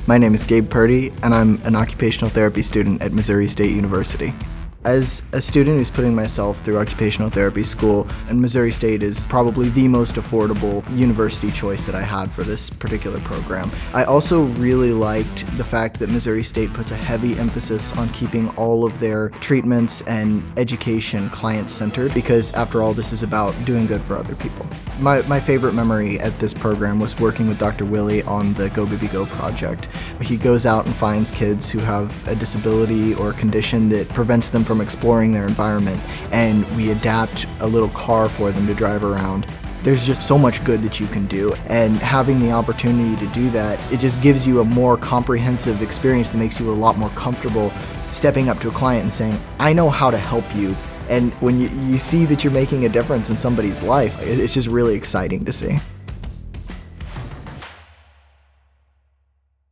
My name is Gabe Purdy, and I'm an occupational therapy student at Missouri State University. As a student who's putting myself through occupational therapy school, and Missouri State is probably the most affordable university choice that I had for this particular program. I also really liked the fact that Missouri State puts a heavy emphasis on keeping all of their treatments and education client-centered, because after all, this is about doing good for other people. My favorite memory at this program was working with Dr. Willie on the Go Baby Go project. He goes out and finds kids who have a disability or condition that prevents them from exploring their environment, and we adapt a little car for them to drive around. There's just so much good that you can do, and having the opportunity to do that, it just gives you a more comprehensive experience that makes you a lot more comfortable stepping up to a client and saying, I know how to help you. And when you see that you're making a difference in somebody's life, it's just really exciting to see.